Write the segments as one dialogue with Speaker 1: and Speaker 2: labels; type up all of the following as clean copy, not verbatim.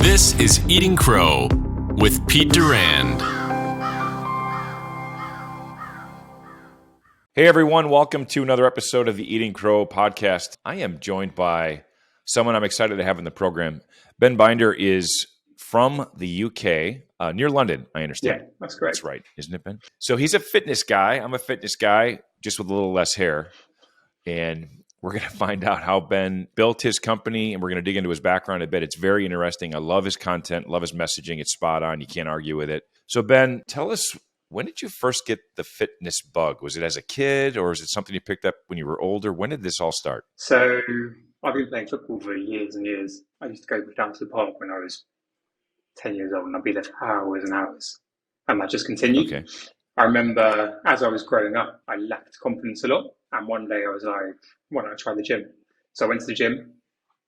Speaker 1: This is Eating Crow with Pete Durand.
Speaker 2: Hey everyone, welcome to another episode of the Eating Crow podcast. I am joined by someone I'm excited to have in the program. Ben Binder is from the UK, near London, I understand.
Speaker 3: Yeah, that's correct.
Speaker 2: That's right, isn't it, Ben? So he's a fitness guy. I'm a fitness guy, just with a little less hair. And we're going to find out how Ben built his company, and we're going to dig into his background a bit. It's very interesting. I love his content, love his messaging. It's spot on. You can't argue with it. So Ben, tell us, when did you first get the fitness bug? Was it as a kid, or is it something you picked up when you were older? When did this all start?
Speaker 3: So I've been playing football for years and years. I used to go down to the park when I was 10 years old, and I'd be there for hours and hours. And that just continued.
Speaker 2: Okay.
Speaker 3: I remember as I was growing up, I lacked confidence a lot. And one day I was like, why don't I try the gym? So I went to the gym,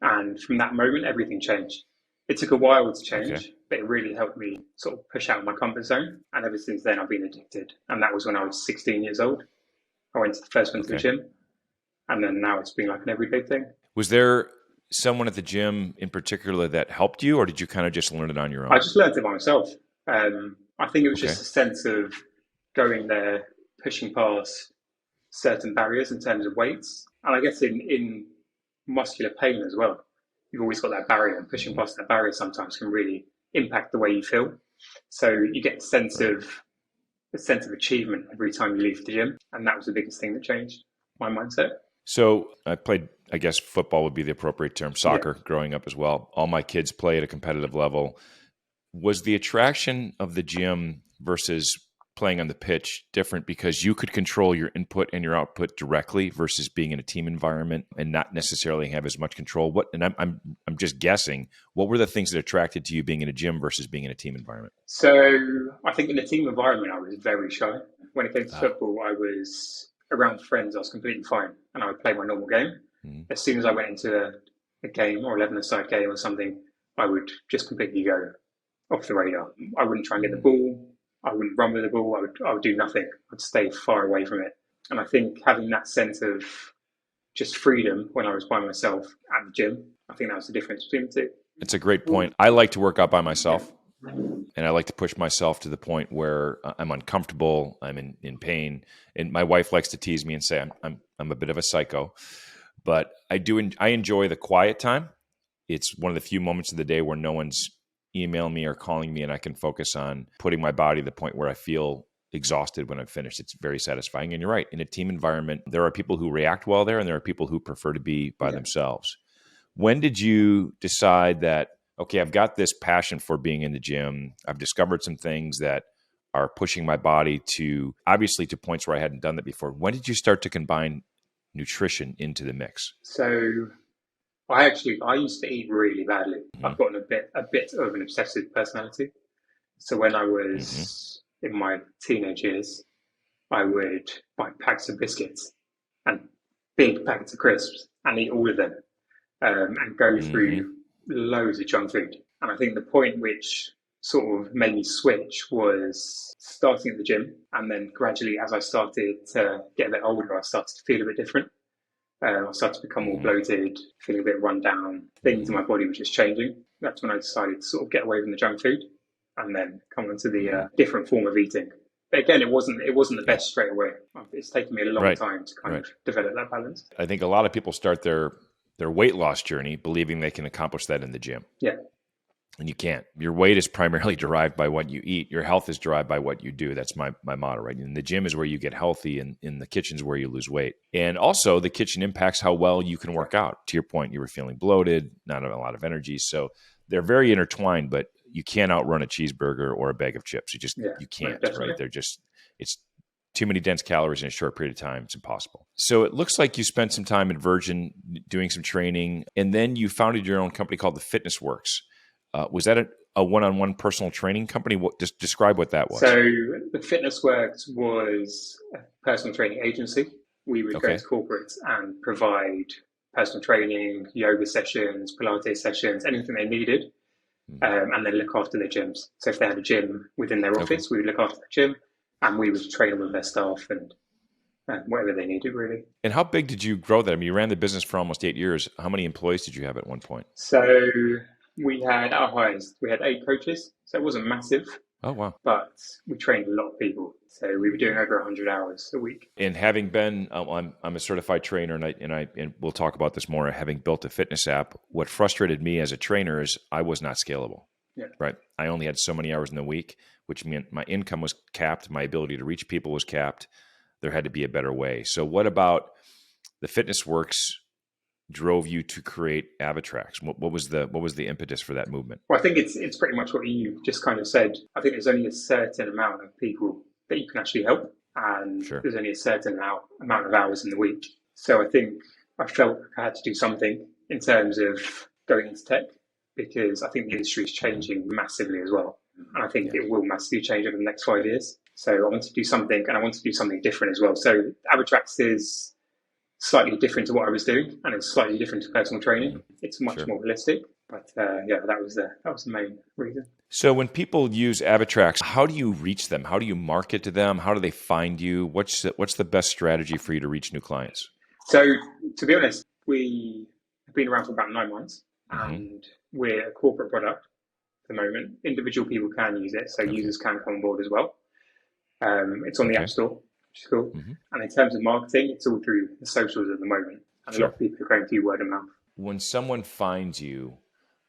Speaker 3: and from that moment, everything changed. It took a while to change, but it really helped me sort of push out of my comfort zone. And ever since then, I've been addicted. And that was when I was 16 years old. I went to the gym, and then now it's been like an everyday thing.
Speaker 2: Was there someone at the gym in particular that helped you, or did you kind of just learn it on your own?
Speaker 3: I just learned it by myself. I think it was just a sense of going there, pushing past certain barriers in terms of weights. And I guess in muscular pain as well, you've always got that barrier, and pushing past that barrier sometimes can really impact the way you feel. So you get a sense of achievement every time you leave the gym. And that was the biggest thing that changed my mindset.
Speaker 2: So I played, I guess football would be the appropriate term, soccer, growing up as well. All my kids play at a competitive level. Was the attraction of the gym versus playing on the pitch different because you could control your input and your output directly versus being in a team environment and not necessarily have as much control? I'm just guessing, what were the things that attracted to you being in a gym versus being in a team environment?
Speaker 3: So I think in a team environment, I was very shy. When it came to football, I was around friends, I was completely fine, and I would play my normal game. As soon as I went into a game or 11-a-side game or something, I would just completely go off the radar. I wouldn't try and get the ball. I wouldn't run with the ball. I would do nothing. I'd stay far away from it. And I think having that sense of just freedom when I was by myself at the gym, I think that was the difference between the two.
Speaker 2: It's a great point. I like to work out by myself, and I like to push myself to the point where I'm uncomfortable, I'm in pain. And my wife likes to tease me and say I'm a bit of a psycho, but I enjoy the quiet time. It's one of the few moments of the day where no one's emailing me or calling me, and I can focus on putting my body to the point where I feel exhausted when I'm finished. It's very satisfying. And you're right, in a team environment, there are people who react well there, and there are people who prefer to be by themselves. When did you decide that, okay, I've got this passion for being in the gym, I've discovered some things that are pushing my body to, obviously, to points where I hadn't done that before? When did you start to combine nutrition into the mix?
Speaker 3: So I used to eat really badly. I've gotten a bit of an obsessive personality. So when I was in my teenage years, I would buy packs of biscuits and big packets of crisps and eat all of them, and go through loads of junk food. And I think the point which sort of made me switch was starting at the gym, and then gradually, as I started to get a bit older, I started to feel a bit different. I started to become more bloated, feeling a bit run down. Things in my body were just changing. That's when I decided to sort of get away from the junk food and then come into the different form of eating. But again, it wasn't the best straight away. It's taken me a long time to kind of develop that balance.
Speaker 2: I think a lot of people start their weight loss journey believing they can accomplish that in the gym.
Speaker 3: Yeah.
Speaker 2: And you can't. Your weight is primarily derived by what you eat. Your health is derived by what you do. That's my motto, right? And the gym is where you get healthy, and in the kitchen is where you lose weight. And also the kitchen impacts how well you can work out. To your point, you were feeling bloated, not a lot of energy. So they're very intertwined, but you can't outrun a cheeseburger or a bag of chips. You can't, right? It's too many dense calories in a short period of time. It's impossible. So it looks like you spent some time at Virgin doing some training, and then you founded your own company called the Fitness Works. Was that a one-on-one personal training company? Just describe what that was.
Speaker 3: So the Fitness Works was a personal training agency. We would go to corporates and provide personal training, yoga sessions, Pilates sessions, anything they needed, and then look after their gyms. So if they had a gym within their office, we would look after the gym, and we would train with their staff and whatever they needed, really.
Speaker 2: And how big did you grow that? I mean, you ran the business for almost 8 years. How many employees did you have at one point?
Speaker 3: So We had our highest, we had 8 coaches, so it wasn't massive,
Speaker 2: Oh, wow.
Speaker 3: but we trained a lot of people. So we were doing over 100 hours a week.
Speaker 2: And having been, I'm a certified trainer, and we'll talk about this more. Having built a fitness app, what frustrated me as a trainer is I was not scalable.
Speaker 3: Yeah.
Speaker 2: Right. I only had so many hours in the week, which meant my income was capped. My ability to reach people was capped. There had to be a better way. So what about the Fitness Works drove you to create Avitrax? What was the impetus for that movement?
Speaker 3: Well, I think it's pretty much what you just kind of said. I think there's only a certain amount of people that you can actually help, and
Speaker 2: Sure.
Speaker 3: there's only a certain amount of hours in the week. So I think I felt I had to do something in terms of going into tech, because I think the industry is changing massively as well. And I think it will massively change over the next 5 years. So I want to do something, and I want to do something different as well. So Avitrax is slightly different to what I was doing, and it's slightly different to personal training. It's much
Speaker 2: Sure.
Speaker 3: more holistic. But that was the main reason.
Speaker 2: So when people use Avitrax, how do you reach them? How do you market to them? How do they find you? What's the best strategy for you to reach new clients?
Speaker 3: So to be honest, we have been around for about 9 months, and we're a corporate product at the moment. Individual people can use it, so users can come on board as well. It's on the App Store, which is cool. And in terms of marketing, it's all through the socials at the moment. And a lot of people are going through word of mouth.
Speaker 2: When someone finds you,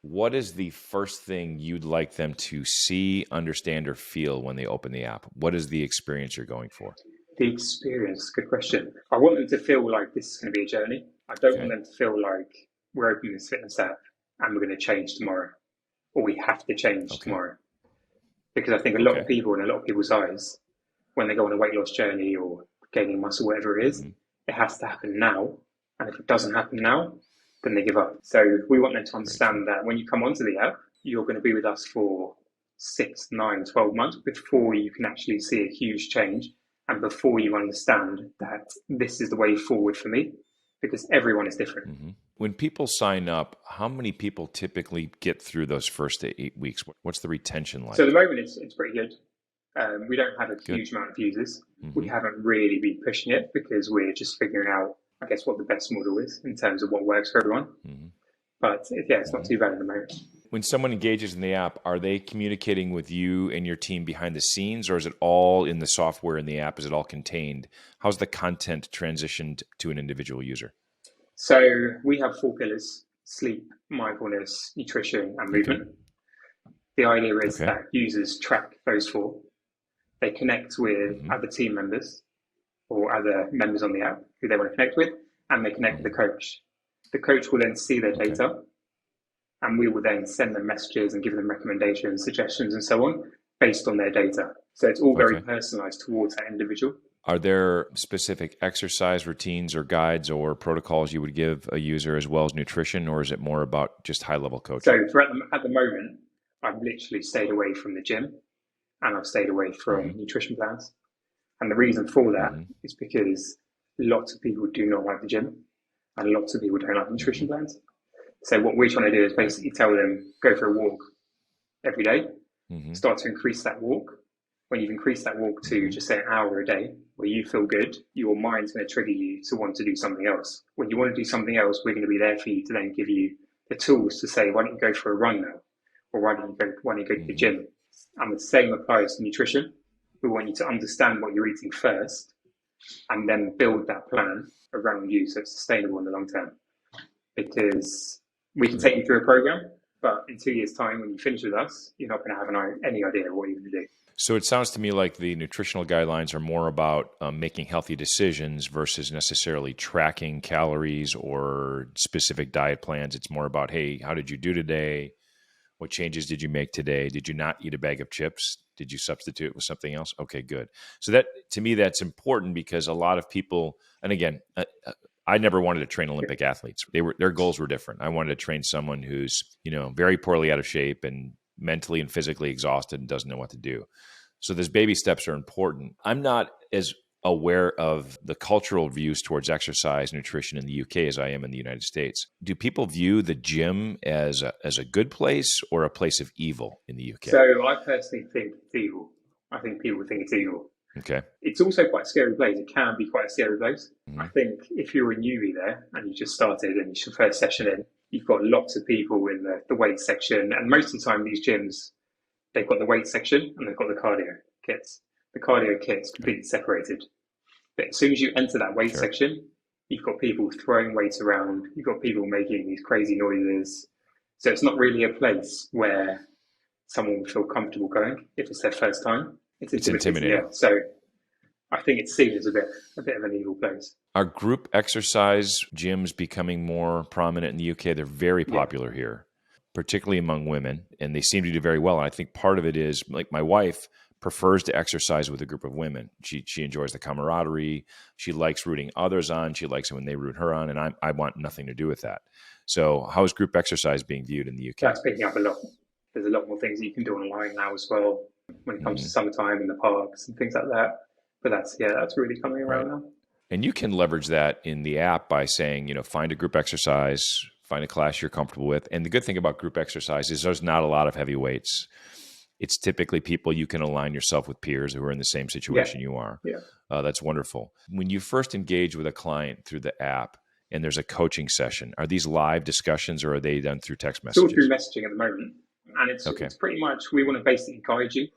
Speaker 2: what is the first thing you'd like them to see, understand, or feel when they open the app? What is the experience you're going for?
Speaker 3: The experience, good question. I want them to feel like this is going to be a journey. I don't want them to feel like we're opening this fitness app and we're going to change tomorrow, or we have to change tomorrow. Because I think a lot of people, in a lot of people's eyes, when they go on a weight loss journey or gaining muscle, whatever it is, it has to happen now. And if it doesn't happen now, then they give up. So we want them to understand that when you come onto the app, you're going to be with us for 6, 9, 12 months before you can actually see a huge change, and before you understand that this is the way forward for me, because everyone is different.
Speaker 2: When people sign up, how many people typically get through those first 8 weeks? What's the retention like?
Speaker 3: So at the moment, it's pretty good. We don't have a huge amount of users. We haven't really been pushing it because we're just figuring out, I guess, what the best model is in terms of what works for everyone. But it's not too bad at the moment.
Speaker 2: When someone engages in the app, are they communicating with you and your team behind the scenes, or is it all in the software in the app? Is it all contained? How's the content transitioned to an individual user?
Speaker 3: So we have 4 pillars: sleep, mindfulness, nutrition, and movement. The idea is that users track those 4. They connect with other team members or other members on the app who they want to connect with, and they connect with the coach. The coach will then see their data, and we will then send them messages and give them recommendations, suggestions, and so on based on their data. So it's all very personalized towards that individual.
Speaker 2: Are there specific exercise routines or guides or protocols you would give a user, as well as nutrition, or is it more about just high-level coaching?
Speaker 3: So at the moment, I've literally stayed away from the gym, and I've stayed away from nutrition plans. And the reason for that is because lots of people do not like the gym, and lots of people don't like nutrition plans. So what we're trying to do is basically tell them, go for a walk every day, start to increase that walk. When you've increased that walk to just say an hour a day, where you feel good, your mind's going to trigger you to want to do something else. When you want to do something else, we're going to be there for you to then give you the tools to say, why don't you go for a run now? Or why don't you go to the gym? And the same applies to nutrition. We want you to understand what you're eating first, and then build that plan around you so it's sustainable in the long term. Because we can take you through a program, but in 2 years' time, when you finish with us, you're not going to have any idea what you're going to do.
Speaker 2: So it sounds to me like the nutritional guidelines are more about making healthy decisions versus necessarily tracking calories or specific diet plans. It's more about, hey, how did you do today? What changes did you make today? Did you not eat a bag of chips? Did you substitute it with something else? Okay, good. So that, to me, that's important, because a lot of people, and again, I never wanted to train Olympic athletes. Their goals were different. I wanted to train someone who's, very poorly out of shape and mentally and physically exhausted and doesn't know what to do. So those baby steps are important. I'm not as aware of the cultural views towards exercise, nutrition in the UK as I am in the United States. Do people view the gym as a good place or a place of evil in the UK?
Speaker 3: So I personally think it's evil. I think people think it's evil.
Speaker 2: Okay.
Speaker 3: It's also quite a scary place. It can be quite a scary place. I think if you're a newbie there and you just started and it's your first session in, you've got lots of people in the weight section, and most of the time these gyms, they've got the weight section and they've got the cardio kits. The cardio kit's completely separated. But as soon as you enter that weight section, you've got people throwing weights around, you've got people making these crazy noises. So it's not really a place where someone would feel comfortable going if it's their first time. It's intimidating. Yeah. So I think it's seen as a bit of an evil place.
Speaker 2: Are group exercise gyms becoming more prominent in the UK? They're very popular here, particularly among women, and they seem to do very well. And I think part of it is, like, my wife prefers to exercise with a group of women. She enjoys the camaraderie. She likes rooting others on. She likes it when they root her on, and I want nothing to do with that. So how is group exercise being viewed in the UK?
Speaker 3: That's picking up a lot. There's a lot more things that you can do online now as well when it comes to summertime in the parks and things like that. But that's really coming around now.
Speaker 2: And you can leverage that in the app by saying, find a group exercise, find a class you're comfortable with. And the good thing about group exercise is there's not a lot of heavy weights. It's typically people you can align yourself with peers who are in the same situation you are.
Speaker 3: Yeah.
Speaker 2: That's wonderful. When you first engage with a client through the app and there's a coaching session, are these live discussions or are they done through text messages?
Speaker 3: It's all through messaging at the moment. And it's pretty much, we want to basically guide you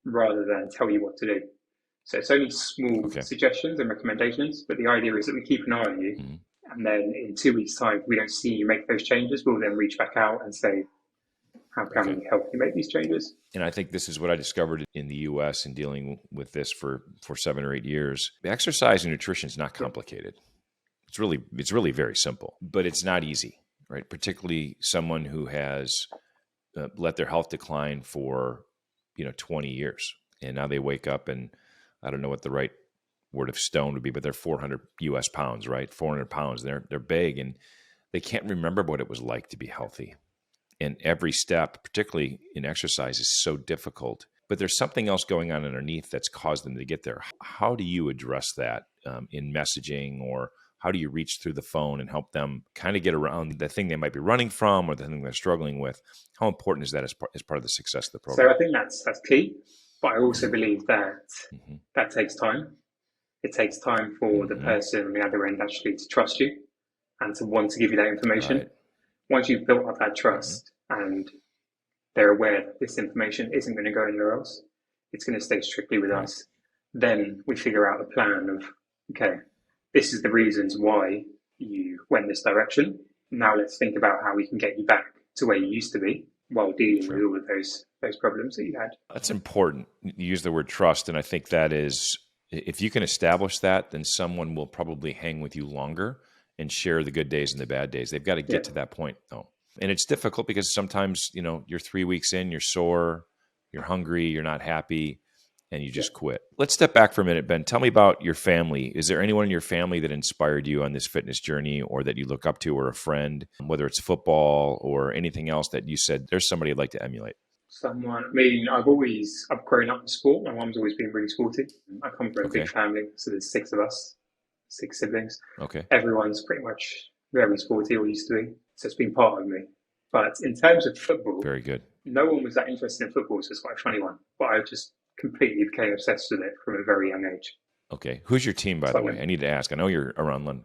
Speaker 3: rather than tell you what to do. So it's only small suggestions and recommendations, but the idea is that we keep an eye on you. And then in 2 weeks' time, if we don't see you make those changes, we'll then reach back out and say, how can we help you make these changes?
Speaker 2: And I think this is what I discovered in the US in dealing with this for 7 or 8 years. Exercise and nutrition is not complicated. It's really very simple, but it's not easy, right? Particularly someone who has let their health decline for 20 years, and now they wake up and I don't know what the right word of stone would be, but they're 400 US pounds, right? 400 pounds. They're big, and they can't remember what it was like to be healthy. And every step, particularly in exercise, is so difficult. But there's something else going on underneath that's caused them to get there. How do you address that in messaging, or how do you reach through the phone and help them kind of get around the thing they might be running from or the thing they're struggling with? How important is that as part of the success of the program?
Speaker 3: So I think that's key. But I also believe that that takes time. It takes time for the person on the other end actually to trust you and to want to give you that information. Right. Once you've built up that trust and they're aware that this information isn't going to go anywhere else, it's going to stay strictly with us, then we figure out a plan of, okay, this is the reasons why you went this direction. Now let's think about how we can get you back to where you used to be while dealing with all of those problems that you had.
Speaker 2: That's important. You use the word trust, and I think that is, if you can establish that, then someone will probably hang with you longer and share the good days and the bad days. They've got to get to that point, though. And it's difficult because sometimes, you're 3 weeks in, you're sore, you're hungry, you're not happy, and you just quit. Let's step back for a minute, Ben. Tell me about your family. Is there anyone in your family that inspired you on this fitness journey, or that you look up to, or a friend, whether it's football or anything else that you said, there's somebody I'd like to emulate?
Speaker 3: Someone, I've grown up in sport. My mum's always been really sporty. I come from a big family, so there's 6 of us, 6 siblings.
Speaker 2: Okay.
Speaker 3: Everyone's pretty much very sporty or used to be. So it's been part of me. But in terms of football,
Speaker 2: very good.
Speaker 3: No one was that interested in football, so it's quite a funny one. But I just completely became obsessed with it from a very young age.
Speaker 2: Okay. Who's your team, by the way? I need to ask. I know you're around London.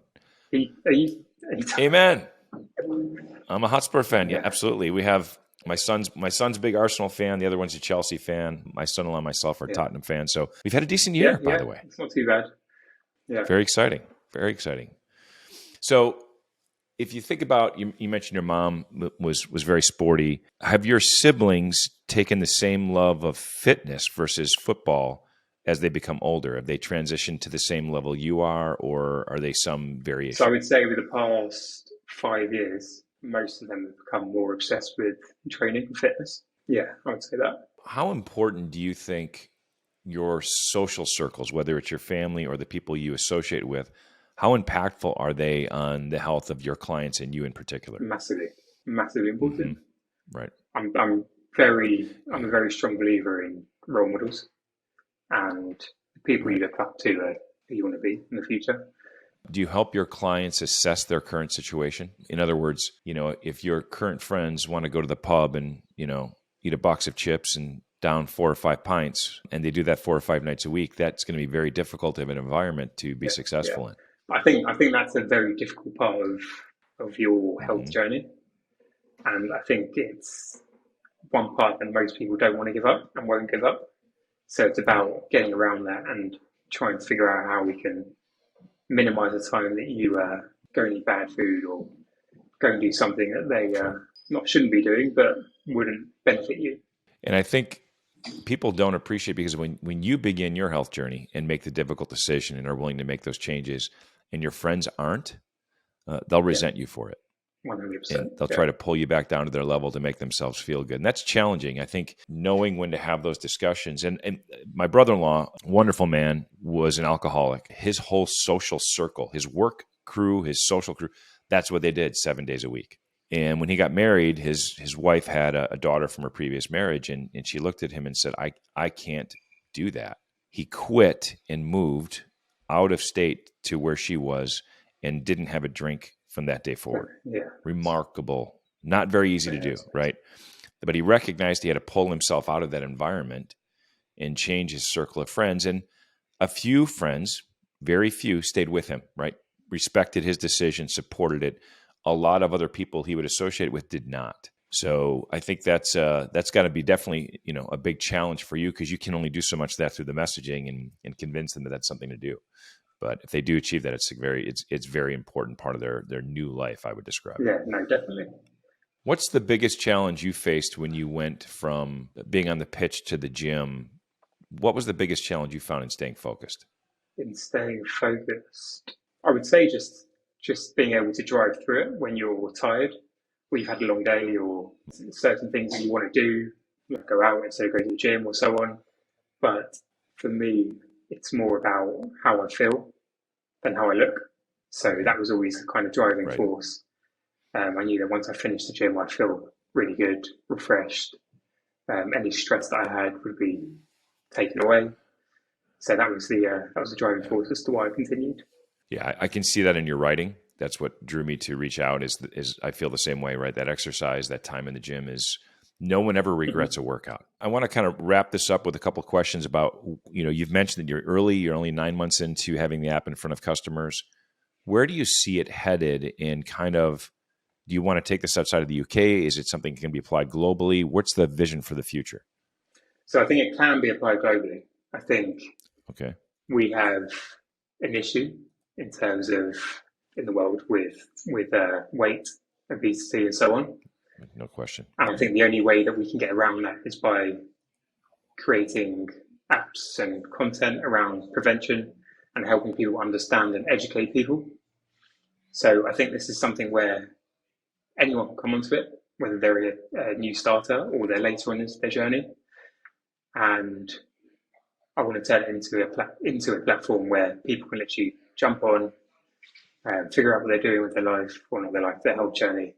Speaker 3: Amen.
Speaker 2: I'm a Hotspur fan. Yeah, absolutely. We have my son's a big Arsenal fan. The other one's a Chelsea fan. My son-in-law and myself are Tottenham fans. So we've had a decent year, by the way.
Speaker 3: It's not too bad. Yeah.
Speaker 2: Very exciting. Very exciting. So if you think about, you mentioned your mom was very sporty. Have your siblings taken the same love of fitness versus football as they become older? Have they transitioned to the same level you are, or are they some variation?
Speaker 3: So I would say over the past 5 years, most of them have become more obsessed with training and fitness. Yeah, I would say that.
Speaker 2: How important do you think your social circles, whether it's your family or the people you associate with, how impactful are they on the health of your clients and you in particular?
Speaker 3: Massively important.
Speaker 2: Right.
Speaker 3: I'm a very strong believer in role models and the people you look up to that you want to be in the future.
Speaker 2: Do you help your clients assess their current situation? In other words, if your current friends want to go to the pub and, eat a box of chips and down 4 or 5 pints, and they do that 4 or 5 nights a week, that's going to be very difficult of an environment to be successful in.
Speaker 3: I think that's a very difficult part of your health journey. And I think it's one part that most people don't want to give up and won't give up. So it's about getting around that and trying to figure out how we can minimize the time that you go and eat bad food or go and do something that they not shouldn't be doing, but wouldn't benefit you.
Speaker 2: And I think people don't appreciate, because when you begin your health journey and make the difficult decision and are willing to make those changes and your friends aren't, they'll resent you for it.
Speaker 3: 100%.
Speaker 2: And they'll try to pull you back down to their level to make themselves feel good. And that's challenging. I think knowing when to have those discussions. And my brother-in-law, wonderful man, was an alcoholic. His whole social circle, his work crew, his social crew, that's what they did 7 days a week. And when he got married, his wife had a daughter from her previous marriage, and she looked at him and said, I can't do that. He quit and moved out of state to where she was and didn't have a drink from that day forward.
Speaker 3: Yeah.
Speaker 2: Remarkable. Not very easy to do, right? But he recognized he had to pull himself out of that environment and change his circle of friends. And a few friends, very few, stayed with him, right? Respected his decision, supported it. A lot of other people he would associate with did not. So I think that's got to be definitely, a big challenge for you, because you can only do so much of that through the messaging and convince them that that's something to do. But if they do achieve that, it's very important part of their new life, I would describe.
Speaker 3: Yeah, no, definitely.
Speaker 2: What's the biggest challenge you faced when you went from being on the pitch to the gym? What was the biggest challenge you found in staying focused?
Speaker 3: In staying focused, I would say just being able to drive through it when you're tired, or you've had a long day, or certain things that you want to do, go out instead of going to the gym or so on. But for me, it's more about how I feel than how I look. So that was always the kind of driving force. I knew that once I finished the gym, I'd feel really good, refreshed. Any stress that I had would be taken away. So that was the driving force as to why I continued.
Speaker 2: Yeah, I can see that in your writing. That's what drew me to reach out. Is I feel the same way, right? That exercise, that time in the gym is. No one ever regrets a workout. I want to kind of wrap this up with a couple of questions about, you've mentioned that you're only 9 months into having the app in front of customers. Where do you see it headed, and kind of, do you want to take this outside of the UK? Is it something that can be applied globally? What's the vision for the future?
Speaker 3: So I think it can be applied globally. I think we have an issue in terms of in the world with weight, obesity, and so on.
Speaker 2: No question.
Speaker 3: And I think the only way that we can get around that is by creating apps and content around prevention and helping people understand and educate people. So I think this is something where anyone can come onto it, whether they're a new starter or they're later on in their journey. And I want to turn it into a platform where people can literally jump on, figure out what they're doing with their life, or not their life, their whole journey,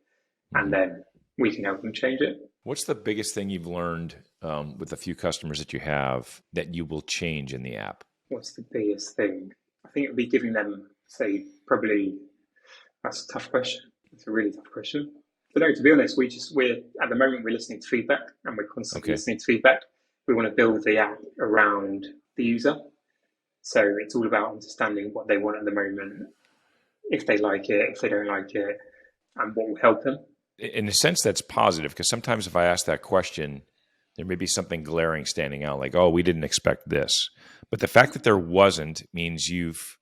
Speaker 3: and then we can help them change it.
Speaker 2: What's the biggest thing you've learned with the few customers that you have that you will change in the app?
Speaker 3: What's the biggest thing? I think it would be giving them, that's a tough question. It's a really tough question. But no, to be honest, we're at the moment we're listening to feedback, and we're constantly listening to feedback. We want to build the app around the user. So it's all about understanding what they want at the moment, if they like it, if they don't like it, and what will help them.
Speaker 2: In a sense, that's positive, because sometimes if I ask that question, there may be something glaring standing out, like, oh, we didn't expect this. But the fact that there wasn't means you've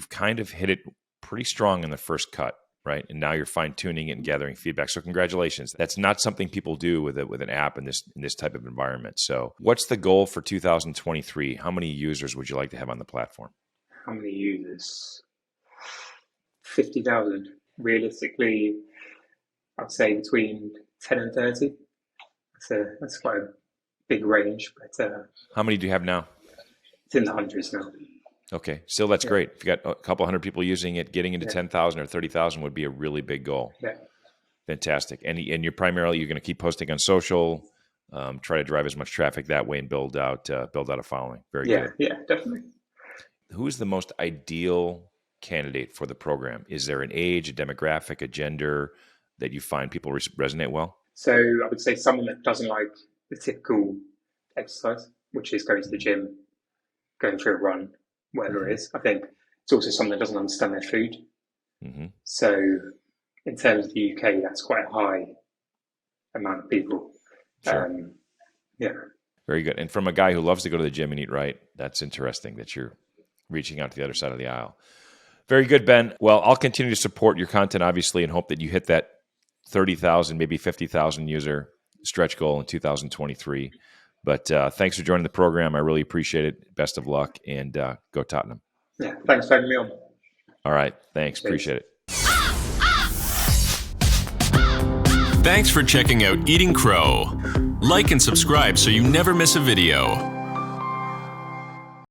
Speaker 2: kind of hit it pretty strong in the first cut, right? And now you're fine-tuning it and gathering feedback. So congratulations. That's not something people do with an app in this type of environment. So what's the goal for 2023? How many users would you like to have on the platform?
Speaker 3: How many users? 50,000. Realistically, I'd say between 10 and 30. That's quite a big range. But
Speaker 2: how many do you have now?
Speaker 3: It's in the hundreds now.
Speaker 2: Okay, still that's great. If you got a couple hundred people using it, getting into 10,000 or 30,000 would be a really big goal.
Speaker 3: Yeah.
Speaker 2: Fantastic. And you're going to keep posting on social, try to drive as much traffic that way, and build out a following. Very good.
Speaker 3: Yeah, definitely.
Speaker 2: Who is the most ideal candidate for the program? Is there an age, a demographic, a gender that you find people resonate well?
Speaker 3: So I would say someone that doesn't like the typical exercise, which is going to the gym, going for a run, whatever it is. I think it's also someone that doesn't understand their food. Mm-hmm. So in terms of the UK, that's quite a high amount of people.
Speaker 2: Sure.
Speaker 3: Yeah.
Speaker 2: Very good. And from a guy who loves to go to the gym and eat right, that's interesting that you're reaching out to the other side of the aisle. Very good, Ben. Well, I'll continue to support your content, obviously, and hope that you hit that 30,000, maybe 50,000 user stretch goal in 2023. But thanks for joining the program. I really appreciate it. Best of luck, and go Tottenham.
Speaker 3: Yeah. Thanks for having me on.
Speaker 2: All right. Thanks. Appreciate it.
Speaker 1: Thanks for checking out Eating Crow. Like and subscribe so you never miss a video.